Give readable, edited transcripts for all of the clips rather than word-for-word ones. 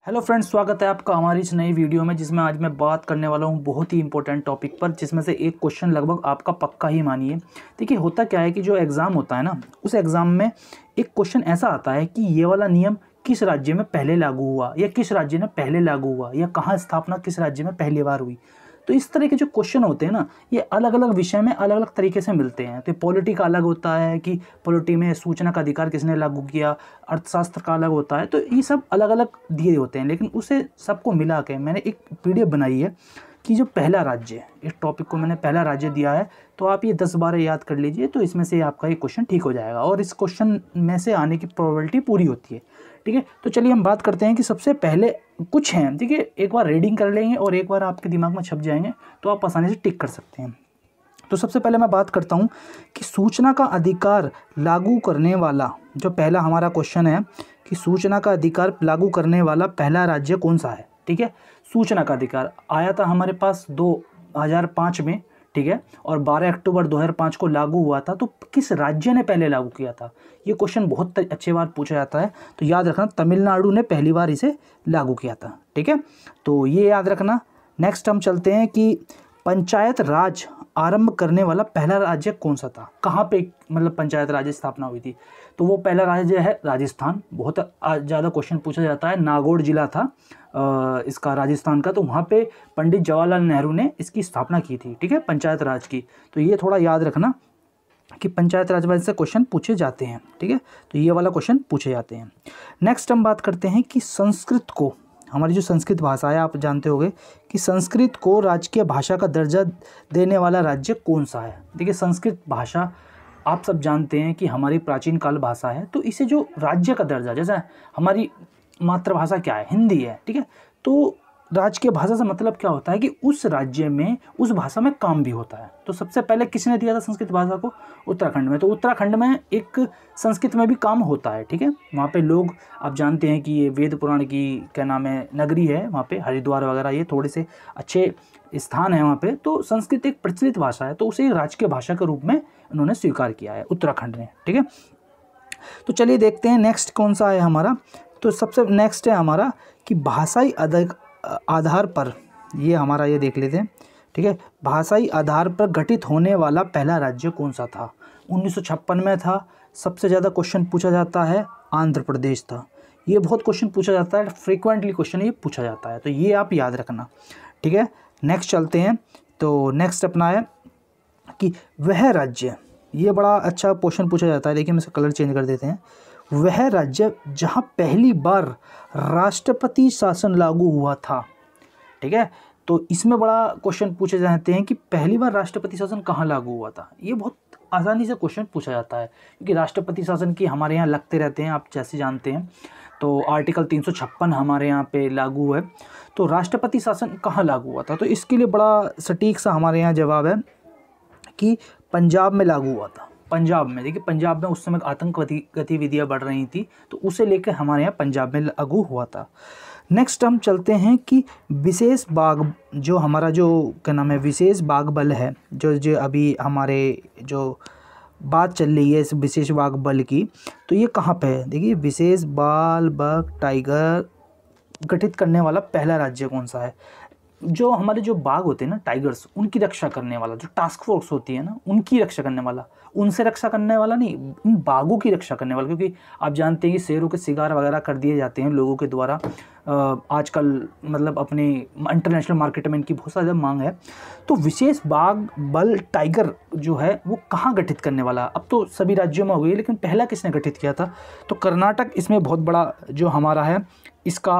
Hello friends, स्वागत है आपका हमारी इस नई वीडियो में जिसमें आज मैं बात करने वाला हूं बहुत ही इंपॉर्टेंट टॉपिक पर, जिसमें से एक क्वेश्चन लगभग आपका पक्का ही मानिए। देखिए, होता क्या है कि जो एग्ज़ाम होता है ना, उस एग्ज़ाम में एक क्वेश्चन ऐसा आता है कि ये वाला नियम किस राज्य में पहले लागू हुआ, या किस राज्य ने पहले लागू हुआ, या कहाँ स्थापना किस राज्य में पहली बार हुई। तो इस तरह के जो क्वेश्चन होते हैं ना, ये अलग अलग विषय में अलग अलग तरीके से मिलते हैं। तो पॉलिटी का अलग होता है कि पॉलिटी में सूचना का अधिकार किसने लागू किया, अर्थशास्त्र का अलग होता है। तो ये सब अलग अलग दिए होते हैं, लेकिन उसे सबको मिला के मैंने एक पीडीएफ बनाई है कि जो पहला राज्य है, इस टॉपिक को मैंने पहला राज्य दिया है। तो आप ये 10-12 याद कर लीजिए, तो इसमें से आपका ये क्वेश्चन ठीक हो जाएगा और इस क्वेश्चन में से आने की प्रोबेबिलिटी पूरी होती है। ठीक है, तो चलिए हम बात करते हैं कि सबसे पहले कुछ हैं। देखिए, एक बार रीडिंग कर लेंगे और एक बार आपके दिमाग में छप जाएंगे तो आप आसानी से टिक कर सकते हैं। तो सबसे पहले मैं बात करता हूँ कि सूचना का अधिकार लागू करने वाला, जो पहला हमारा क्वेश्चन है कि सूचना का अधिकार लागू करने वाला पहला राज्य कौन सा है। ठीक है, सूचना का अधिकार आया था हमारे पास 2005 में। ठीक है, और 12 अक्टूबर 2005 को लागू हुआ था। तो किस राज्य ने पहले लागू किया था, ये क्वेश्चन बहुत अच्छे बार पूछा जाता है। तो याद रखना, तमिलनाडु ने पहली बार इसे लागू किया था। ठीक है, तो ये याद रखना। नेक्स्ट हम चलते हैं कि पंचायत राज आरंभ करने वाला पहला राज्य कौन सा था, कहाँ पे मतलब पंचायत राज स्थापना हुई थी। तो वो पहला राज्य है राजस्थान। बहुत ज़्यादा क्वेश्चन पूछा जाता है। नागौर जिला था इसका, राजस्थान का। तो वहाँ पे पंडित जवाहरलाल नेहरू ने इसकी स्थापना की थी। ठीक है, पंचायत राज की। तो ये थोड़ा याद रखना कि पंचायत राज से क्वेश्चन पूछे जाते हैं। ठीक है, तो ये वाला क्वेश्चन पूछे जाते हैं। नेक्स्ट हम बात करते हैं कि संस्कृत को, हमारी जो संस्कृत भाषा है, आप जानते होंगे कि संस्कृत को राजकीय भाषा का दर्जा देने वाला राज्य कौन सा है। देखिए, संस्कृत भाषा आप सब जानते हैं कि हमारी प्राचीन काल भाषा है। तो इसे जो राज्य का दर्जा, जैसा हमारी मातृभाषा क्या है, हिंदी है। ठीक है, तो राजकीय भाषा से मतलब क्या होता है कि उस राज्य में उस भाषा में काम भी होता है। तो सबसे पहले किसने दिया था संस्कृत भाषा को? उत्तराखंड में। तो उत्तराखंड में एक संस्कृत में भी काम होता है। ठीक है, वहाँ पे लोग, आप जानते हैं कि ये वेद पुराण की क्या नाम है, नगरी है वहाँ पे, हरिद्वार वगैरह, ये थोड़े से अच्छे स्थान है वहाँ पे। तो संस्कृत एक प्रचलित भाषा है, तो उसे राजकीय भाषा के रूप में उन्होंने स्वीकार किया है उत्तराखंड ने। ठीक है, तो चलिए देखते हैं नेक्स्ट कौन सा है हमारा। तो सबसे नेक्स्ट है हमारा कि भाषाई आधार पर, ये हमारा ये देख लेते हैं। ठीक है, भाषाई आधार पर गठित होने वाला पहला राज्य कौन सा था? 1956 में था। सबसे ज़्यादा क्वेश्चन पूछा जाता है आंध्र प्रदेश था। ये बहुत क्वेश्चन पूछा जाता है, फ्रीक्वेंटली क्वेश्चन ये पूछा जाता है, तो ये आप याद रखना। ठीक है, नेक्स्ट चलते हैं। तो नेक्स्ट अपना है कि वह राज्य, ये बड़ा अच्छा क्वेश्चन पूछा जाता है। देखिए, हम इसका कलर चेंज कर देते हैं। वह राज्य जहां पहली बार राष्ट्रपति शासन लागू हुआ था। ठीक है, तो इसमें बड़ा क्वेश्चन पूछे जाते हैं कि पहली बार राष्ट्रपति शासन कहाँ लागू हुआ था। ये बहुत आसानी से क्वेश्चन पूछा जाता है, क्योंकि राष्ट्रपति शासन की हमारे यहाँ लगते रहते हैं, आप जैसे जानते हैं। तो आर्टिकल 356 हमारे यहाँ पे लागू है। तो राष्ट्रपति शासन कहाँ लागू हुआ था? तो इसके लिए बड़ा सटीक सा हमारे यहाँ जवाब है कि पंजाब में लागू हुआ था। पंजाब में, देखिए पंजाब में उस समय आतंकवादी गतिविधियां बढ़ रही थी, तो उसे लेकर हमारे यहाँ पंजाब में लागू हुआ था। नेक्स्ट हम चलते हैं कि विशेष बाग, जो हमारा जो क्या नाम है, विशेष बाग बल है, जो अभी हमारे जो बात चल रही है इस विशेष बाग बल की, तो ये कहाँ पे है? देखिए, विशेष बाल बग टाइगर गठित करने वाला पहला राज्य कौन सा है? जो हमारे जो बाघ होते हैं ना, टाइगर्स, उनकी रक्षा करने वाला, जो टास्क फोर्स होती है ना, उनकी रक्षा करने वाला, उनसे रक्षा करने वाला नहीं, उन बाघों की रक्षा करने वाला। क्योंकि आप जानते हैं कि शेरों के शिकार वगैरह कर दिए जाते हैं लोगों के द्वारा आजकल, मतलब अपने इंटरनेशनल मार्केट में इनकी बहुत ज़्यादा मांग है। तो विशेष बाघ बल टाइगर जो है वो कहाँ गठित करने वाला? अब तो सभी राज्यों में हो गई, लेकिन पहला किसने गठित किया था? तो कर्नाटक इसमें बहुत बड़ा जो हमारा है इसका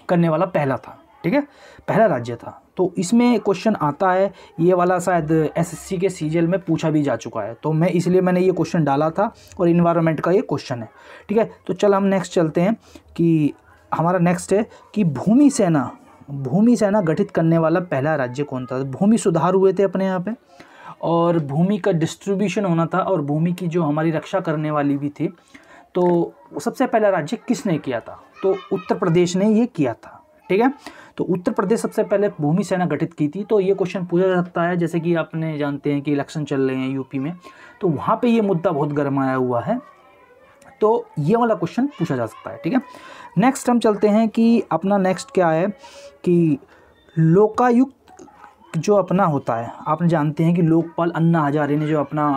करने वाला पहला था। ठीक है, पहला राज्य था। तो इसमें क्वेश्चन आता है, ये वाला शायद एसएससी के सीजीएल में पूछा भी जा चुका है, तो मैंने ये क्वेश्चन डाला था, और इन्वायरमेंट का ये क्वेश्चन है। ठीक है, तो चल हम नेक्स्ट चलते हैं कि हमारा नेक्स्ट है कि भूमि सेना गठित करने वाला पहला राज्य कौन था? भूमि सुधार हुए थे अपने यहाँ पे, और भूमि का डिस्ट्रीब्यूशन होना था, और भूमि की जो हमारी रक्षा करने वाली भी थी। तो सबसे पहला राज्य किसने किया था? तो उत्तर प्रदेश ने ये किया था। ठीक है, तो उत्तर प्रदेश सबसे पहले भूमि सेना गठित की थी। तो ये क्वेश्चन पूछा जा सकता है, जैसे कि आपने जानते हैं कि इलेक्शन चल रहे हैं यूपी में, तो वहाँ पे ये मुद्दा बहुत गरमाया हुआ है। तो ये वाला क्वेश्चन पूछा जा सकता है, ठीक है। नेक्स्ट हम चलते हैं कि अपना नेक्स्ट क्या है कि लोकायुक्त जो अपना होता है, आपने जानते हैं कि लोकपाल अन्ना हजारे ने जो अपना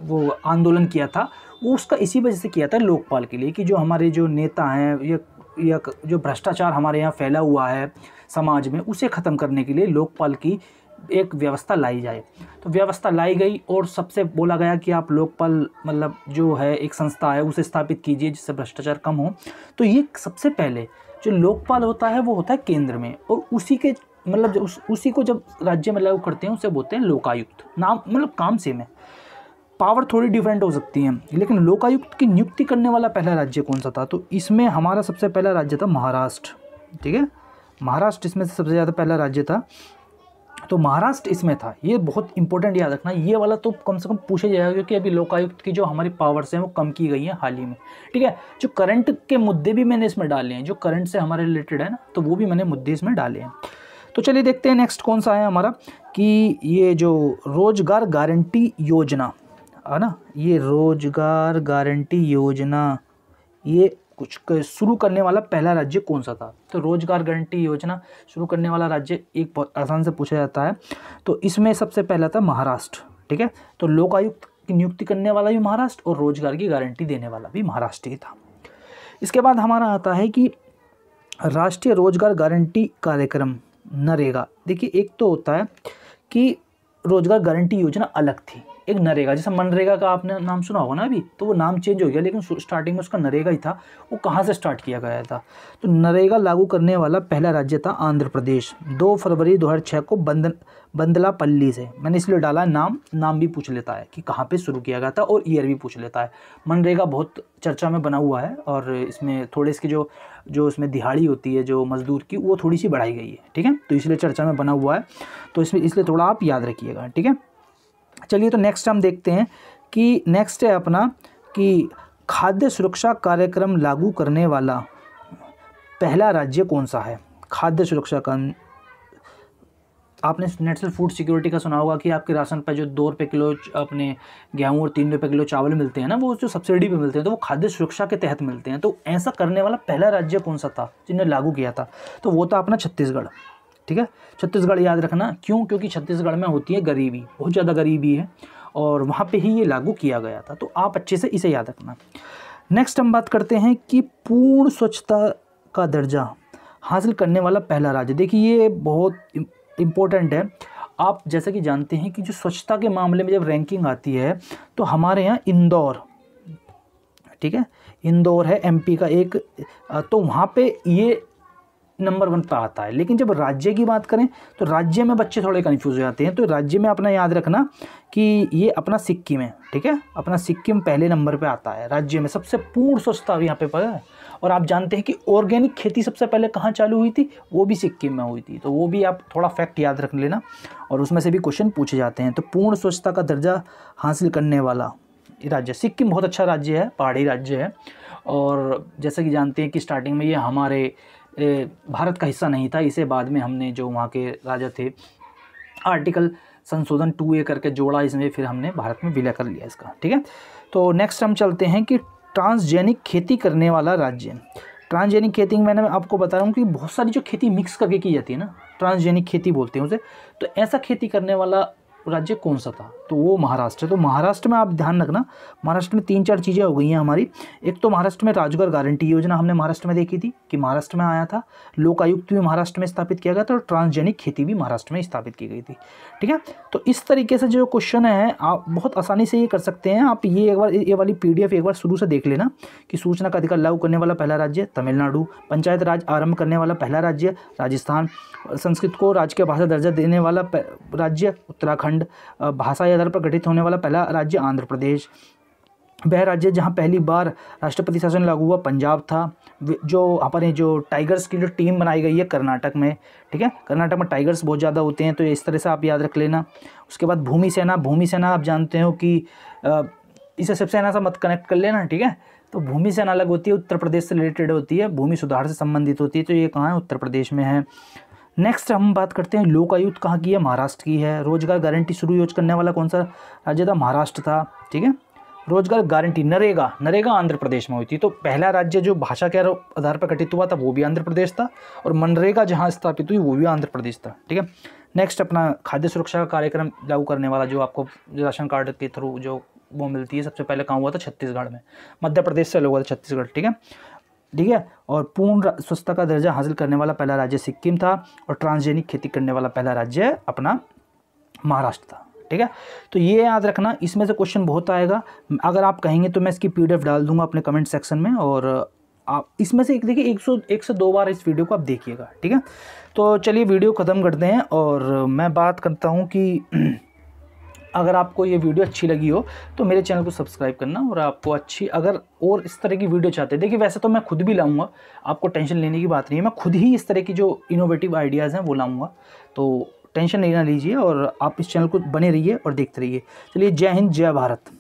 वो आंदोलन किया था, वो उसका इसी वजह से किया था लोकपाल के लिए, कि जो हमारे जो नेता हैं या जो भ्रष्टाचार हमारे यहाँ फैला हुआ है समाज में, उसे ख़त्म करने के लिए लोकपाल की एक व्यवस्था लाई जाए। तो व्यवस्था लाई गई और सबसे बोला गया कि आप लोकपाल मतलब जो है एक संस्था है उसे स्थापित कीजिए जिससे भ्रष्टाचार कम हो। तो ये सबसे पहले जो लोकपाल होता है वो होता है केंद्र में, और उसी के मतलब उसी को जब राज्य में लागू करते हैं उसे बोलते हैं लोकायुक्त। नाम मतलब काम सेम है, पावर थोड़ी डिफरेंट हो सकती है। लेकिन लोकायुक्त की नियुक्ति करने वाला पहला राज्य कौन सा था? तो इसमें हमारा सबसे पहला राज्य था महाराष्ट्र, ठीक है। महाराष्ट्र इसमें से सबसे ज़्यादा पहला राज्य था, तो महाराष्ट्र इसमें था। ये बहुत इंपॉर्टेंट याद रखना, ये वाला तो कम से कम पूछा जाएगा, क्योंकि अभी लोकायुक्त की जो हमारी पावर्स हैं वो कम की गई हैं हाल ही में, ठीक है। जो करंट के मुद्दे भी मैंने इसमें डाले हैं, जो करंट से हमारे रिलेटेड है ना, तो वो भी मैंने मुद्दे इसमें डाले हैं। तो चलिए देखते हैं नेक्स्ट कौन सा है हमारा, कि ये जो रोजगार गारंटी योजना है ना, ये रोजगार गारंटी योजना ये कुछ शुरू करने वाला पहला राज्य कौन सा था? तो रोजगार गारंटी योजना शुरू करने वाला राज्य एक बहुत आसान से पूछा जाता है, तो इसमें सबसे पहला था महाराष्ट्र, ठीक है। तो लोकायुक्त की नियुक्ति करने वाला भी महाराष्ट्र और रोजगार की गारंटी देने वाला भी महाराष्ट्र ही था। इसके बाद हमारा आता है कि राष्ट्रीय रोजगार गारंटी कार्यक्रम नरेगा। देखिए एक तो होता है कि रोजगार गारंटी योजना अलग थी, एक नरेगा, जैसे मनरेगा का आपने नाम सुना होगा ना अभी, तो वो नाम चेंज हो गया, लेकिन स्टार्टिंग में उसका नरेगा ही था। वो कहाँ से स्टार्ट किया गया था? तो नरेगा लागू करने वाला पहला राज्य था आंध्र प्रदेश, 2 फरवरी 2006 को बंदलापल्ली से। मैंने इसलिए डाला नाम भी पूछ लेता है कि कहाँ पे शुरू किया गया था, और ईयर भी पूछ लेता है। मनरेगा बहुत चर्चा में बना हुआ है, और इसमें थोड़े इसकी जो इसमें दिहाड़ी होती है जो मजदूर की, वो थोड़ी सी बढ़ाई गई है, ठीक है। तो इसलिए चर्चा में बना हुआ है, तो इसलिए थोड़ा आप याद रखिएगा, ठीक है। चलिए तो नेक्स्ट हम देखते हैं कि नेक्स्ट है अपना कि खाद्य सुरक्षा कार्यक्रम लागू करने वाला पहला राज्य कौन सा है? खाद्य सुरक्षा का आपने नेशनल फूड सिक्योरिटी का सुना होगा कि आपके राशन पर जो 2 रुपये किलो अपने गेहूँ और 3 रुपये किलो चावल मिलते हैं ना, वो जो सब्सिडी पे मिलते हैं, तो वो खाद्य सुरक्षा के तहत मिलते हैं। तो ऐसा करने वाला पहला राज्य कौन सा था जिन्हें लागू किया था? तो वो था अपना छत्तीसगढ़, ठीक है। छत्तीसगढ़ याद रखना, क्यों? क्योंकि छत्तीसगढ़ में होती है गरीबी, बहुत ज़्यादा गरीबी है, और वहाँ पे ही ये लागू किया गया था। तो आप अच्छे से इसे याद रखना। नेक्स्ट हम बात करते हैं कि पूर्ण स्वच्छता का दर्जा हासिल करने वाला पहला राज्य। देखिए ये बहुत इम्पोर्टेंट है। आप जैसे कि जानते हैं कि जो स्वच्छता के मामले में जब रैंकिंग आती है, तो हमारे यहाँ इंदौर, ठीक है, इंदौर है एमपी का एक, तो वहाँ पे ये नंबर 1 पर आता है। लेकिन जब राज्य की बात करें तो राज्य में बच्चे थोड़े कन्फ्यूज हो जाते हैं। तो राज्य में अपना याद रखना कि ये अपना सिक्किम है, ठीक है। अपना सिक्किम पहले नंबर पे आता है राज्य में, सबसे पूर्ण स्वच्छता यहाँ पे पड़ा है। और आप जानते हैं कि ऑर्गेनिक खेती सबसे पहले कहाँ चालू हुई थी? वो भी सिक्किम में हुई थी। तो वो भी आप थोड़ा फैक्ट याद रख लेना, और उसमें से भी क्वेश्चन पूछे जाते हैं। तो पूर्ण स्वच्छता का दर्जा हासिल करने वाला राज्य सिक्किम बहुत अच्छा राज्य है, पहाड़ी राज्य है। और जैसा कि जानते हैं कि स्टार्टिंग में ये हमारे भारत का हिस्सा नहीं था, इसे बाद में हमने जो वहाँ के राजा थे आर्टिकल संशोधन 2A करके जोड़ा इसमें, फिर हमने भारत में विलय कर लिया इसका, ठीक है। तो नेक्स्ट हम चलते हैं कि ट्रांसजेनिक खेती करने वाला राज्य। ट्रांसजेनिक खेती मैंने आपको बता रहा हूँ कि बहुत सारी जो खेती मिक्स करके की जाती है ना, ट्रांसजेनिक खेती बोलते हैं उसे। तो ऐसा खेती करने वाला राज्य कौन सा था? तो वो महाराष्ट्र है। तो महाराष्ट्र में आप ध्यान रखना, महाराष्ट्र में 3-4 चीज़ें हो गई हैं हमारी। एक तो महाराष्ट्र में रोजगार गारंटी योजना हमने महाराष्ट्र में देखी थी कि महाराष्ट्र में आया था, लोकायुक्त भी महाराष्ट्र में स्थापित किया गया था, और ट्रांसजेनिक खेती भी महाराष्ट्र में स्थापित की गई थी, ठीक है। तो इस तरीके से जो क्वेश्चन है आप बहुत आसानी से ये कर सकते हैं। आप ये वाली PDF एक बार शुरू से देख लेना कि सूचना का अधिकार लागू करने वाला पहला राज्य तमिलनाडु, पंचायत राज आरंभ करने वाला पहला राज्य राजस्थान, संस्कृत को राजकीय भाषा दर्जा देने वाला राज्य उत्तराखंड, भाषा के आधार पर गठित होने वाला पहला राज्य आंध्र प्रदेश, वह राज्य जहां पहली बार राष्ट्रपति शासन लागू हुआ पंजाब था, जो हमारे जो टाइगर्स की जो टीम बनाई गई है कर्नाटक में, ठीक है। कर्नाटक में टाइगर्स बहुत ज़्यादा होते हैं, तो इस तरह से आप याद रख लेना। उसके बाद भूमि सेना आप जानते हो कि इसे शिवसेना से मत कनेक्ट कर लेना, ठीक है। तो भूमि सेना अलग होती है, उत्तर प्रदेश से रिलेटेड होती है, भूमि सुधार से संबंधित होती है। तो ये कहाँ है? उत्तर प्रदेश में है। नेक्स्ट हम बात करते हैं लोकायुक्त कहाँ की है? महाराष्ट्र की है। रोजगार गारंटी शुरू यूज करने वाला कौन सा राज्य था? महाराष्ट्र था, ठीक है। रोजगार गारंटी नरेगा, नरेगा आंध्र प्रदेश में हुई थी। तो पहला राज्य जो भाषा के आधार पर गठित हुआ था वो भी आंध्र प्रदेश था, और मनरेगा जहाँ स्थापित हुई वो भी आंध्र प्रदेश था। ठीक है, नेक्स्ट अपना खाद्य सुरक्षा का कार्यक्रम लागू करने वाला जो आपको राशन कार्ड के थ्रू जो वो मिलती है, सबसे पहले कहाँ हुआ था? छत्तीसगढ़ में। मध्य प्रदेश से अलग हुआ था छत्तीसगढ़। ठीक है, ठीक है। और पूर्ण स्वच्छता का दर्जा हासिल करने वाला पहला राज्य सिक्किम था, और ट्रांसजेनिक खेती करने वाला पहला राज्य अपना महाराष्ट्र था। ठीक है, तो ये याद रखना, इसमें से क्वेश्चन बहुत आएगा। अगर आप कहेंगे तो मैं इसकी PDF डाल दूंगा अपने कमेंट सेक्शन में, और आप इसमें से एक देखिए 1 से 2 बार इस वीडियो को आप देखिएगा। ठीक है, तो चलिए वीडियो ख़त्म करते हैं, और मैं बात करता हूँ कि अगर आपको ये वीडियो अच्छी लगी हो तो मेरे चैनल को सब्सक्राइब करना, और आपको अच्छी अगर और इस तरह की वीडियो चाहते हैं, देखिए वैसे तो मैं खुद भी लाऊंगा, आपको टेंशन लेने की बात नहीं है, मैं खुद ही इस तरह की जो इनोवेटिव आइडियाज़ हैं वो लाऊंगा, तो टेंशन नहीं ना लीजिए, और आप इस चैनल को बने रहिए और देखते रहिए। चलिए, जय हिंद, जय भारत।